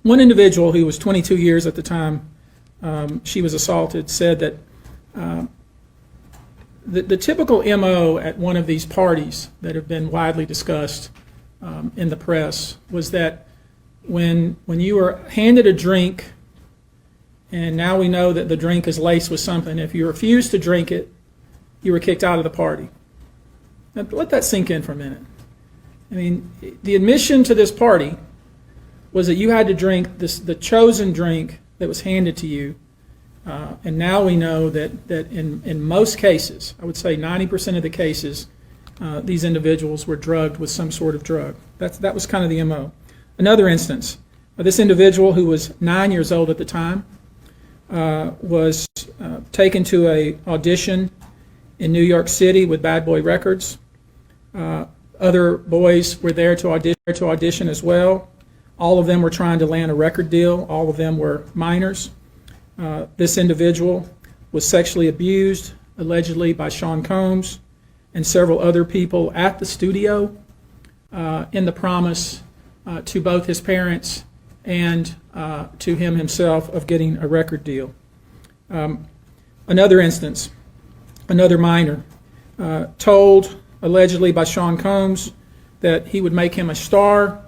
One individual who was 22 years at the time she was assaulted said that the typical MO at one of these parties that have been widely discussed in the press was that when you were handed a drink, and now we know that the drink is laced with something, if you refused to drink it, you were kicked out of the party. Now, let that sink in for a minute. I mean, the admission to this party was that you had to drink the chosen drink that was handed to you. And now we know that in most cases, I would say 90% of the cases, these individuals were drugged with some sort of drug. That was kind of the MO. Another instance, this individual who was 9 years old at the time was taken to an audition in New York City with Bad Boy Records. Other boys were there to audition as well. All of them were trying to land a record deal. All of them were minors. This individual was sexually abused, allegedly by Sean Combs and several other people at the studio in the promise to both his parents and to him himself of getting a record deal. Another instance, another minor, told allegedly by Sean Combs that he would make him a star,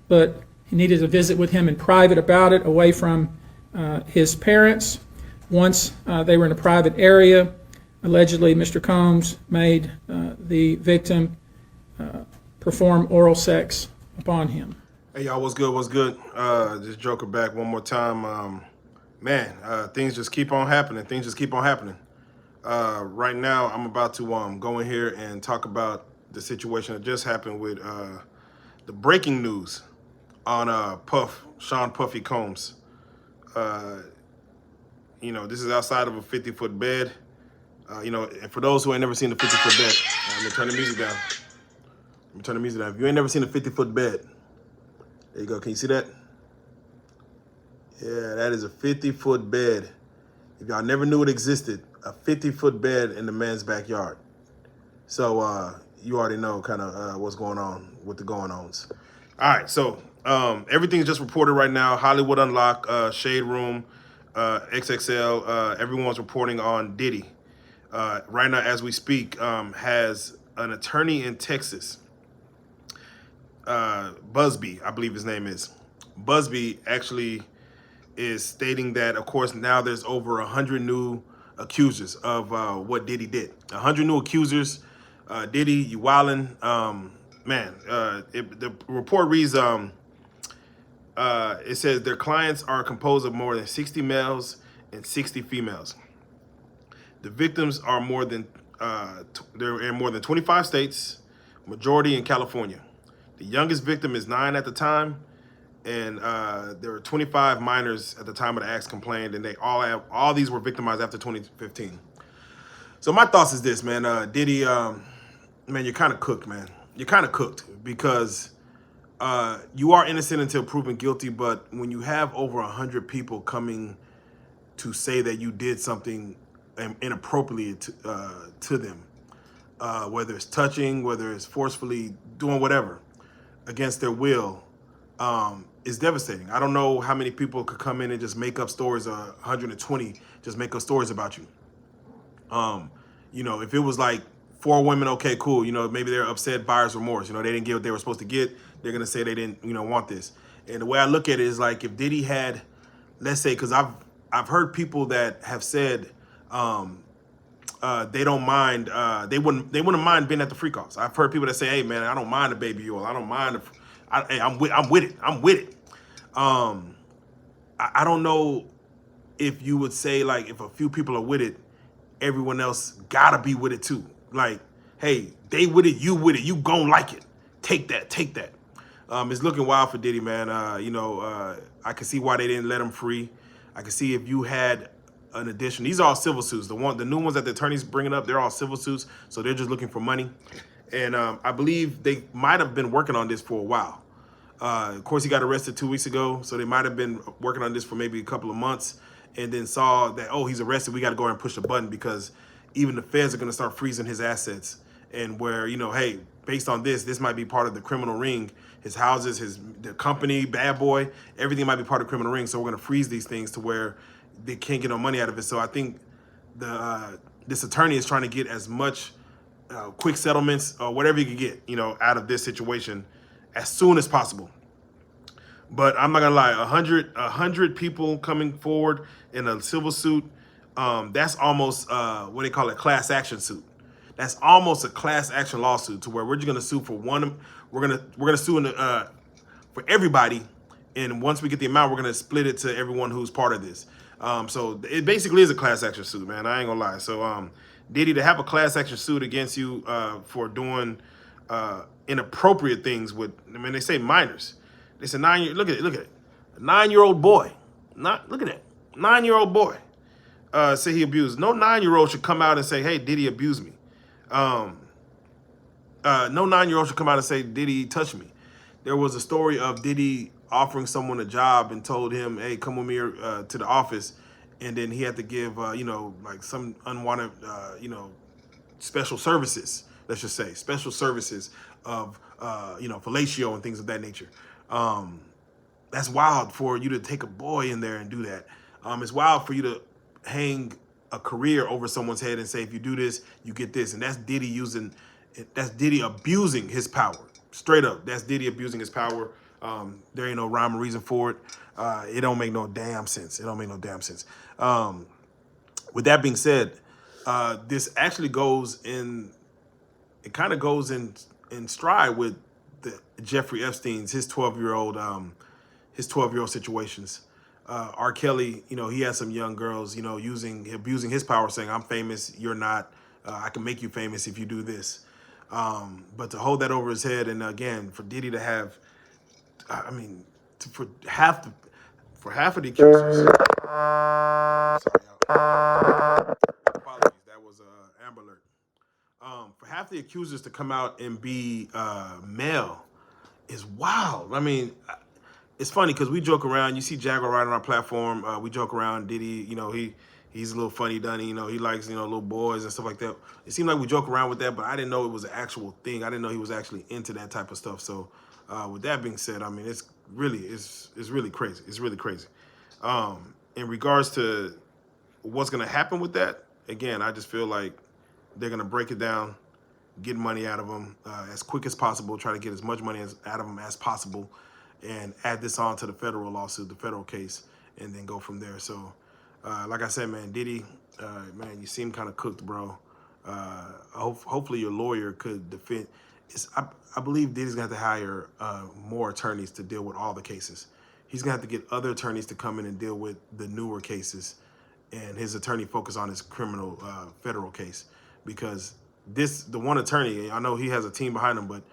but he needed to visit with him in private about it, away from his parents. Once they were in a private area, allegedly Mr. Combs made the victim perform oral sex upon him. Hey y'all, what's good, what's good? Just Joker back one more time. Things just keep on happening, right now, I'm about to go in here and talk about the situation that just happened with the breaking news on Sean Puffy Combs. This is outside of a 50-foot bed. And for those who ain't never seen a 50-foot bed, I'm gonna turn the music down. If you ain't never seen a 50-foot bed, there you go. Can you see that? Yeah, that is a 50-foot bed. If y'all never knew it existed, a 50-foot bed in the man's backyard. So you already know kind of what's going on with the going-ons. All right, so everything is just reported right now. Hollywood Unlocked, Shade Room, XXL, everyone's reporting on Diddy. Right now, as we speak, has an attorney in Texas, Busby, I believe his name is. Busby actually is stating that, of course, now there's over 100 new accusers of what Diddy did. 100 new accusers. Diddy, you wildin'. The report reads, it says their clients are composed of more than 60 males and 60 females. The victims are they're in more than 25 states, majority in California. The youngest victim is 9 at the time, and there were 25 minors at the time of the acts complained, and all these were victimized after 2015. So my thoughts is this, man. Diddy, man, you're kind of cooked, man. You're kind of cooked because you are innocent until proven guilty, but when you have over 100 people coming to say that you did something inappropriately to them, whether it's touching, whether it's forcefully doing whatever against their will, is devastating. I don't know how many people could come in and just make up stories, 120 just make up stories about you. If it was like 4 women, okay, cool. Maybe they're upset, buyer's remorse. They didn't get what they were supposed to get. They're going to say they didn't, want this. And the way I look at it is like if Diddy had, let's say, because I've heard people that have said they don't mind, they wouldn't mind being at the free calls. I've heard people that say, hey, man, I don't mind a baby oil. I don't mind. I'm with it. I don't know if you would say, like, if a few people are with it, everyone else gotta be with it too. Like, hey, they with it, you gon' like it. Take that. It's looking wild for Diddy, man. I can see why they didn't let him free. I can see if you had an addition. These are all civil suits. The new ones that the attorney's bringing up, they're all civil suits, so they're just looking for money. And I believe they might have been working on this for a while. Of course, he got arrested 2 weeks ago, so they might have been working on this for maybe a couple of months, and then saw that, oh, he's arrested, we got to go ahead and push the button because even the feds are going to start freezing his assets. And where, hey, based on this might be part of the criminal ring. His houses, the company, Bad Boy, everything might be part of the criminal ring. So we're going to freeze these things to where they can't get no money out of it. So I think this attorney is trying to get as much quick settlements or whatever you can get, out of this situation as soon as possible. But I'm not gonna lie, 100 people coming forward in a civil suit, that's almost what they call a class action suit. That's almost a class action lawsuit, to where we're just gonna sue for one. We're gonna sue for everybody, and once we get the amount, we're gonna split it to everyone who's part of this. So it basically is a class action suit, man. I ain't gonna lie. So Diddy, to have a class action suit against you for doing inappropriate things with, they say minors. They said look at it. A 9-year-old boy. Look at that. 9-year-old boy. Say he abused. No 9-year-old should come out and say, hey, Diddy abused me. No 9-year-old should come out and say, Diddy touched me. There was a story of Diddy offering someone a job and told him, hey, come with me to the office. And then he had to give, like some unwanted, special services, let's just say, special services of, fellatio and things of that nature. That's wild for you to take a boy in there and do that. It's wild for you to hang a career over someone's head and say, if you do this, you get this. And that's Diddy abusing his power. Straight up, that's Diddy abusing his power. There ain't no rhyme or reason for it. It don't make no damn sense. With that being said, this actually goes in stride with the Jeffrey Epstein's, his 12-year-old situations. R. Kelly, he had some young girls, abusing his power, saying, I'm famous, you're not, I can make you famous if you do this. But to hold that over his head, and again, for Diddy to have, for half of the accusers. Apologies, that was Amber Alert. For half the accusers to come out and be male is wild. It's funny because we joke around. You see Jaguar right on our platform. We joke around. Diddy, he's a little funny dunny. He likes, little boys and stuff like that. It seemed like we joke around with that, but I didn't know it was an actual thing. I didn't know he was actually into that type of stuff. So with that being said, it's really crazy. It's really crazy. In regards to what's going to happen with that, again, I just feel like they're going to break it down, get money out of them as quick as possible, try to get as much money out of them as possible, and add this on to the federal lawsuit, the federal case, and then go from there. So, like I said, man, Diddy, man, you seem kind of cooked, bro. Hopefully your lawyer could defend. I believe Diddy's going to have to hire more attorneys to deal with all the cases. He's going to have to get other attorneys to come in and deal with the newer cases, and his attorney focus on his criminal federal case. Because the one attorney, I know he has a team behind him, but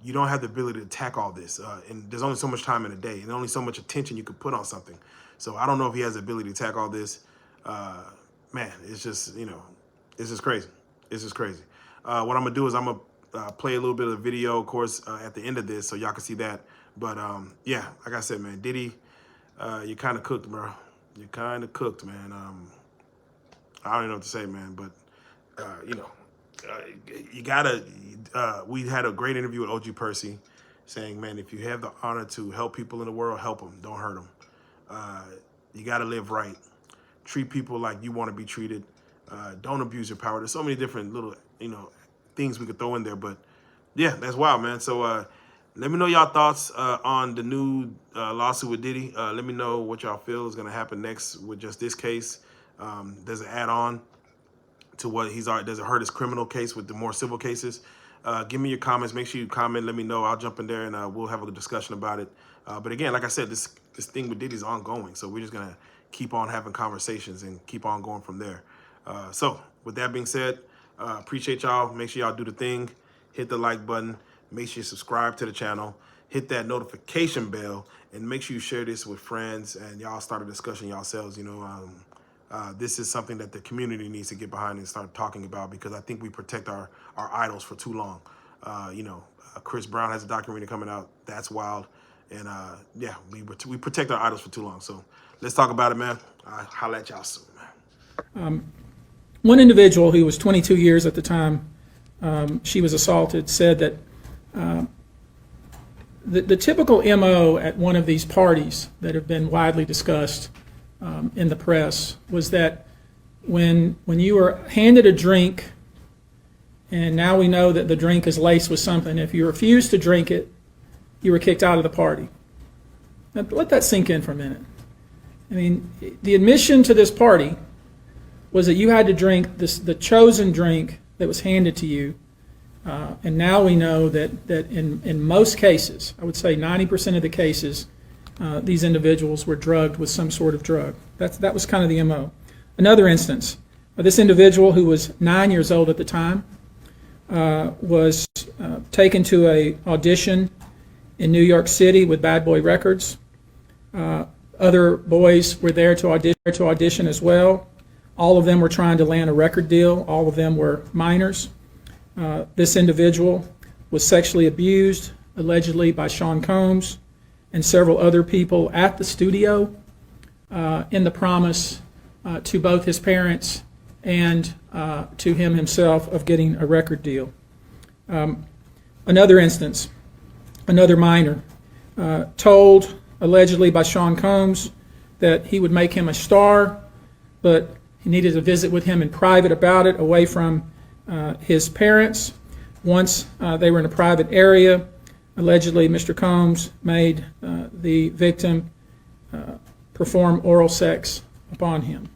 you don't have the ability to attack all this. And there's only so much time in a day and only so much attention you could put on something. So I don't know if he has the ability to attack all this. Man, it's just, it's just crazy. It's just crazy. What I'm going to do is I'm going to play a little bit of video, of course, at the end of this so y'all can see that. But, yeah, like I said, man, Diddy, you kind of cooked, bro. You kind of cooked, man. I don't even know what to say, man, but, you gotta, we had a great interview with OG Percy saying, man, if you have the honor to help people in the world, help them, don't hurt them. You gotta live right. Treat people like you want to be treated. Don't abuse your power. There's so many different little, things we could throw in there, but yeah, that's wild, man. So, let me know y'all thoughts on the new lawsuit with Diddy. Let me know what y'all feel is gonna happen next with just this case. There's an add-on to what he's already, does it hurt his criminal case with the more civil cases? Give me your comments. Make sure you comment. Let me know. I'll jump in there and we'll have a discussion about it. But again, like I said, this thing with Diddy is ongoing. So we're just going to keep on having conversations and keep on going from there. So with that being said, appreciate y'all. Make sure y'all do the thing. Hit the like button. Make sure you subscribe to the channel. Hit that notification bell. And make sure you share this with friends and y'all start a discussion yourselves. This is something that the community needs to get behind and start talking about, because I think we protect our idols for too long. Chris Brown has a documentary coming out. That's wild. And yeah, we protect our idols for too long. So let's talk about it, man. I'll holla at y'all soon, man. One individual who was 22 years at the time she was assaulted said that The typical MO at one of these parties that have been widely discussed in the press was that when you were handed a drink, and now we know that the drink is laced with something, if you refused to drink it, you were kicked out of the party. Now, let that sink in for a minute. I mean, the admission to this party was that you had to drink the chosen drink that was handed to you. And now we know that in most cases, I would say 90% of the cases, these individuals were drugged with some sort of drug. That was kind of the MO. Another instance, this individual who was 9 years old at the time was taken to an audition in New York City with Bad Boy Records. Other boys were there to audition as well. All of them were trying to land a record deal. All of them were minors. This individual was sexually abused, allegedly by Sean Combs and several other people at the studio in the promise to both his parents and to him himself of getting a record deal. Another instance, another minor, told allegedly by Sean Combs that he would make him a star, but he needed to visit with him in private about it, away from his parents. Once they were in a private area, allegedly Mr. Combs made the victim perform oral sex upon him.